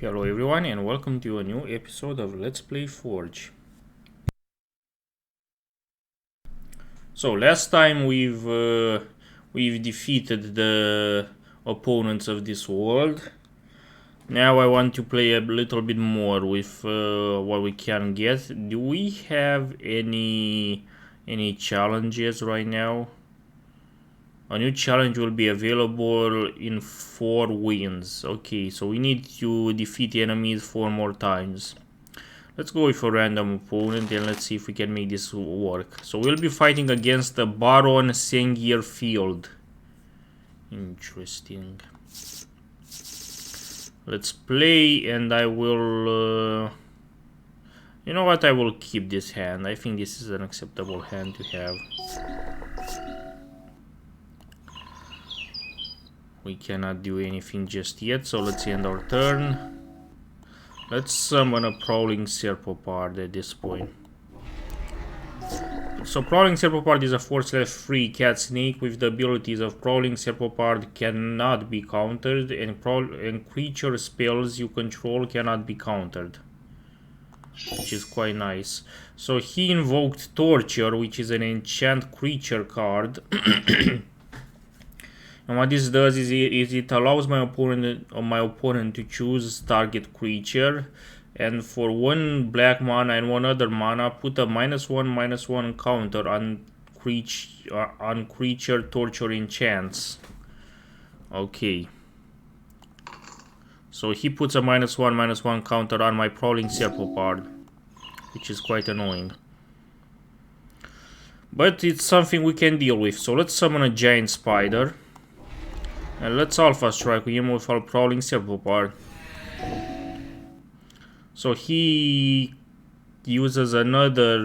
Hello everyone and welcome to a new episode of Let's Play Forge. So last time we've defeated the opponents of this world. Now I want to play a little bit more with what we can get. Do we have any challenges right now? A new challenge will be available in 4 wins. Okay, so we need to defeat enemies 4 more times. Let's go with a random opponent and let's see if we can make this work. So we'll be fighting against the Baron Sengir Field. Interesting. Let's play and I will... you know what, I will keep this hand. I think this is an acceptable hand to have. We cannot do anything just yet, so let's end our turn. Let's summon a Prowling Serpopard at this point. So Prowling Serpopard is a 4/3 cat snake with the abilities of Prowling Serpopard cannot be countered and creature spells you control cannot be countered. Which is quite nice. So he invoked Torture, which is an enchant creature card. And what this does is it allows my opponent to choose target creature, and for 1 black mana and 1 other mana, put a -1/-1 counter on creature torture enchants. Okay. So he puts a -1/-1 counter on my Prowling Serpopard, which is quite annoying. But it's something we can deal with. So let's summon a giant spider. And let's Alpha Strike him with our Prowling Serpopard. So he uses another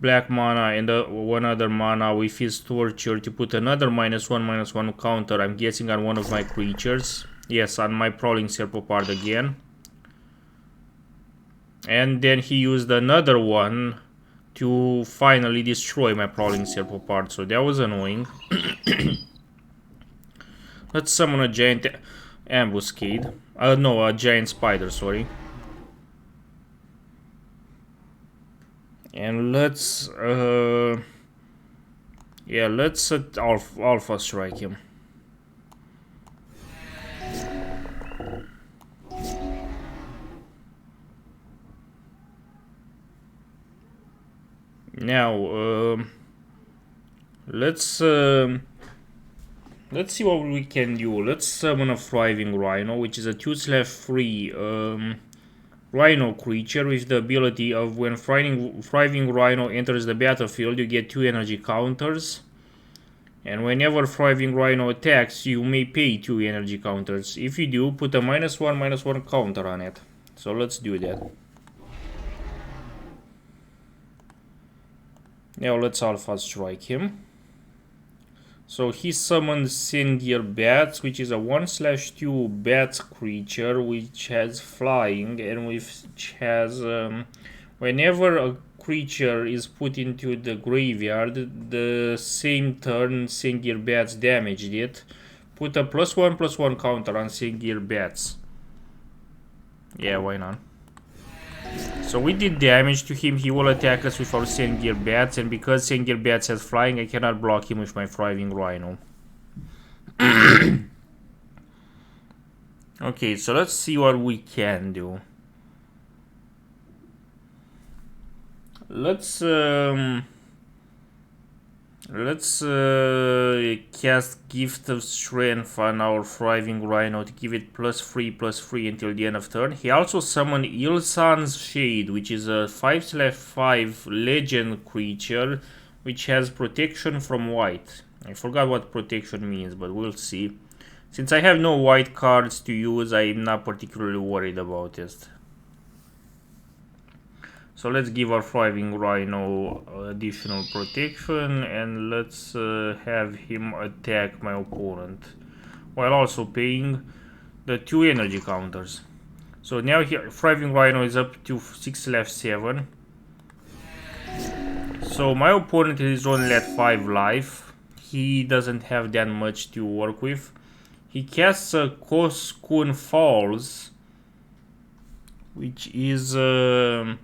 black mana and 1 other mana with his Torture to put another -1/-1 counter, I'm guessing, on one of my creatures. Yes, on my Prowling Serpopard again. And then he used another one to finally destroy my Prowling Serpopard, so that was annoying. Let's summon a giant ambuscade. No, a giant spider, sorry. And let's yeah, let's Alpha Strike him. Now let's see what we can do. Let's summon a Thriving Rhino, which is a 2/3 Rhino creature with the ability of when Thriving Rhino enters the battlefield, you get 2 energy counters. And whenever Thriving Rhino attacks, you may pay 2 energy counters. If you do, put a -1/-1 counter on it. So let's do that. Now let's Alpha Strike him. So he summons Sengir Bats, which is a 1/2 Bats creature which has flying and which has whenever a creature is put into the graveyard, the same turn Sengir Bats damaged it, put a +1/+1 counter on Sengir Bats. Yeah, why not? So we did damage to him. He will attack us with our Sengir Bats, and because Sengir Bats has flying, I cannot block him with my Thriving Rhino. Okay, so let's see what we can do. Let's cast Gift of Strength on our Thriving Rhino to give it +3/+3 until the end of turn. He also summoned Ilsan's Shade, which is a 5/5 legend creature which has protection from white. I forgot what protection means, but we'll see. Since I have no white cards to use, I'm not particularly worried about it. So let's give our Thriving Rhino additional protection and let's have him attack my opponent while also paying the 2 energy counters. So now here Thriving Rhino is up to 6/7. So my opponent is only at 5 life. He doesn't have that much to work with. He casts a Cocoon Falls, which is an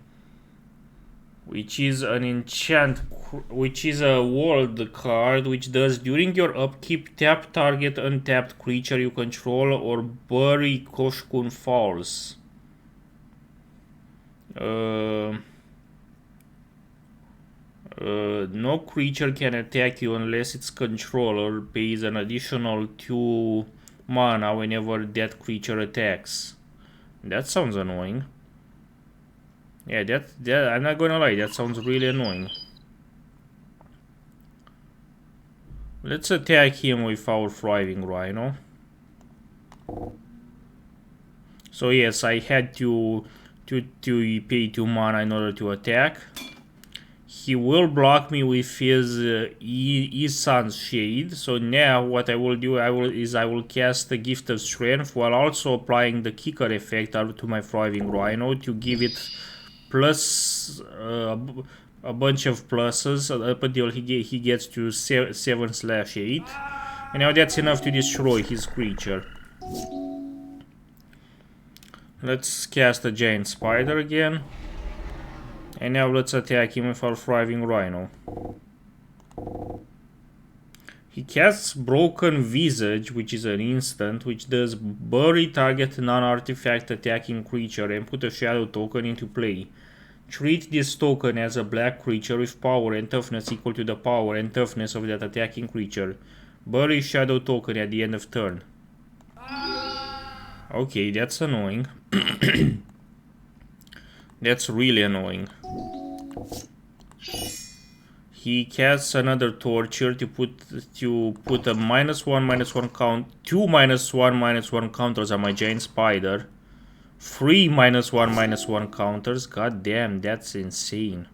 enchant, which is a world card which does during your upkeep tap target untapped creature you control or bury Cocoon Falls. No creature can attack you unless its controller pays an additional 2 mana whenever that creature attacks. That sounds annoying. Yeah, that I'm not gonna lie, that sounds really annoying. Let's attack him with our Thriving Rhino. So yes, I had to pay 2 mana in order to attack. He will block me with his Sun's Shade. So now what I will do I will cast the Gift of Strength while also applying the Kicker effect to my Thriving Rhino to give it plus a bunch of pluses up until he gets to 7/8. And now that's enough to destroy his creature. Let's cast a Giant Spider again. And now let's attack him with our Thriving Rhino. He casts Broken Visage, which is an instant, which does bury target non-artifact attacking creature and put a shadow token into play. Treat this token as a black creature with power and toughness equal to the power and toughness of that attacking creature. Bury shadow token at the end of turn. Okay, that's annoying. That's really annoying. He casts another Torture to put a -1/-1 count, 2 -1/-1 counters on my Giant Spider, 3 -1/-1 counters. God damn, that's insane.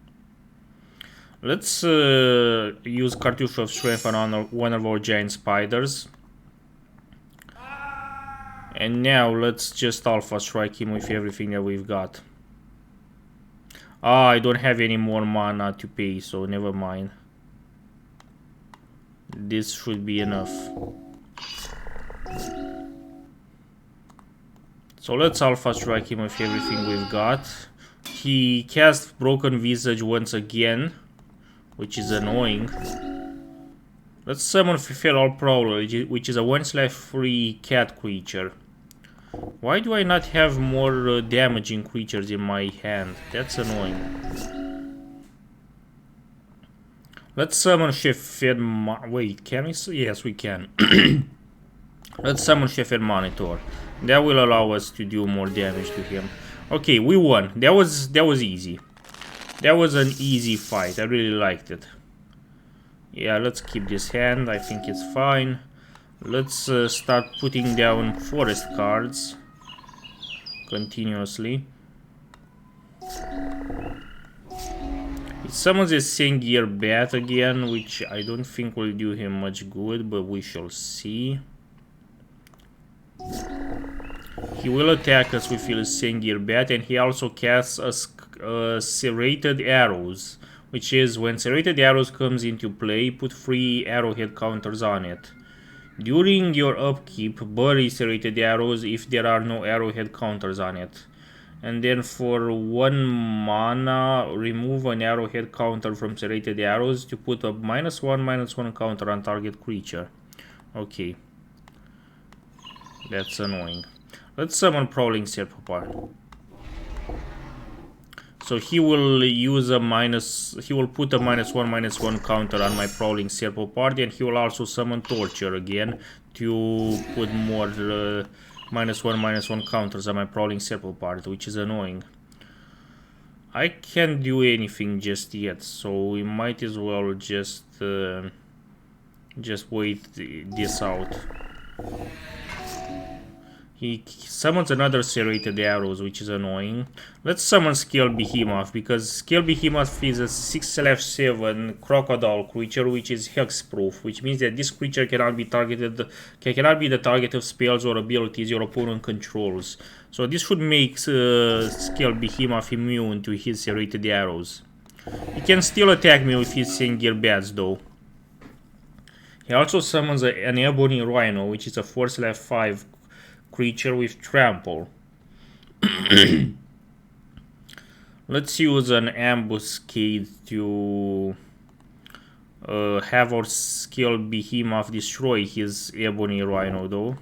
Let's use Cartouche of Strength on one of our Giant Spiders. And now let's just Alpha Strike him with everything that we've got. Ah, I don't have any more mana to pay, so never mind. This should be enough. So let's Alpha Strike him with everything we've got. He casts Broken Visage once again, which is annoying. Let's summon Feral Prowler, which is a 1/3 cat creature. Why do I not have more damaging creatures in my hand? That's annoying. Let's summon Chef-Fed Wait, can we? Yes, we can. Let's summon Chef-Fed Monitor. That will allow us to do more damage to him. Okay, we won. That was easy. That was an easy fight. I really liked it. Yeah, let's keep this hand. I think it's fine. Let's start putting down forest cards continuously. It summons a Sengir Bat again, which I don't think will do him much good, but we shall see. He will attack us with his Sengir Bat, and he also casts a Serrated Arrows, which is when Serrated Arrows comes into play, put 3 arrowhead counters on it. During your upkeep, bury Serrated Arrows if there are no arrowhead counters on it. And then for 1 mana, remove an arrowhead counter from Serrated Arrows to put a -1/-1 counter on target creature. Okay. That's annoying. Let's summon Prowling Serpopard. So he will use he will put a -1/-1 counter on my Prowling Serpopard, and he will also summon Torture again to put more -1/-1 counters on my Prowling Serpopard, which is annoying. I can't do anything just yet, so we might as well just wait this out. He summons another Serrated Arrows, which is annoying. Let's summon Scale Behemoth, because Scale Behemoth is a 6/7 crocodile creature, which is hexproof, which means that this creature cannot be the target of spells or abilities your opponent controls. So this should make Scale Behemoth immune to his Serrated Arrows. He can still attack me with his Sengir Bats, though. He also summons an Ebony Rhino, which is a 4/5 creature with trample. Let's use an ambuscade to have our skill Behemoth destroy his Ebony Rhino though.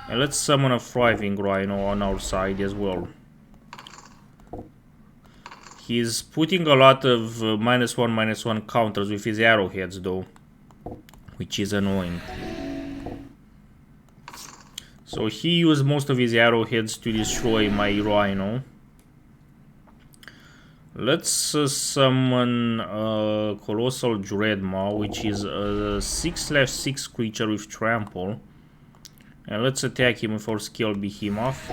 And let's summon a Thriving Rhino on our side as well. He's putting a lot of -1/-1 counters with his arrowheads though, which is annoying. So he used most of his arrowheads to destroy my Rhino. Let's summon a Colossal Dreadmaw, which is a 6/6 creature with trample. And let's attack him with our skill Behemoth.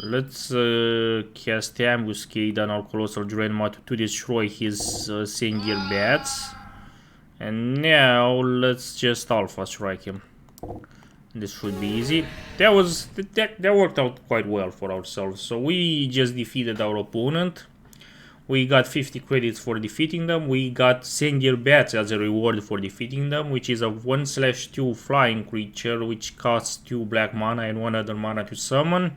Let's cast Ambuscade on our Colossal Dreadmaw to destroy his Sengir Bats. And now let's just Alpha Strike him. This should be easy. That worked out quite well for ourselves. So we just defeated our opponent. We got 50 credits for defeating them. We got Sengir Bats as a reward for defeating them, which is a 1/2 flying creature which costs 2 black mana and 1 other mana to summon.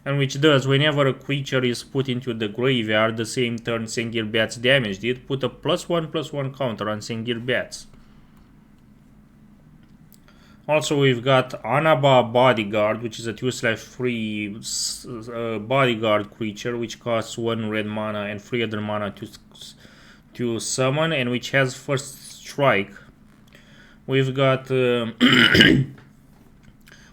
And which does, whenever a creature is put into the graveyard the same turn Sengir Bats damaged it, put a +1/+1 counter on Sengir Bats. Also, we've got Anaba Bodyguard, which is a 2/3 bodyguard creature, which costs 1 red mana and 3 other mana to summon, and which has first strike. We've got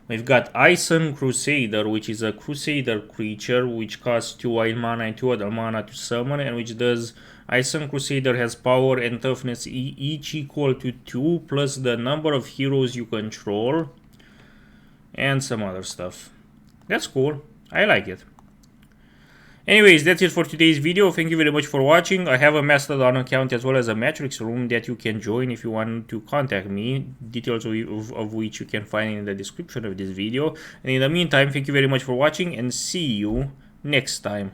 we've got Ison Crusader, which is a Crusader creature, which costs 2 white mana and 2 other mana to summon, and which does Ison Crusader has power and toughness each equal to 2 plus the number of heroes you control and some other stuff. That's cool. I like it. Anyways, that's it for today's video. Thank you very much for watching. I have a Mastodon account as well as a Matrix room that you can join if you want to contact me, details of which you can find in the description of this video. And in the meantime, thank you very much for watching and see you next time.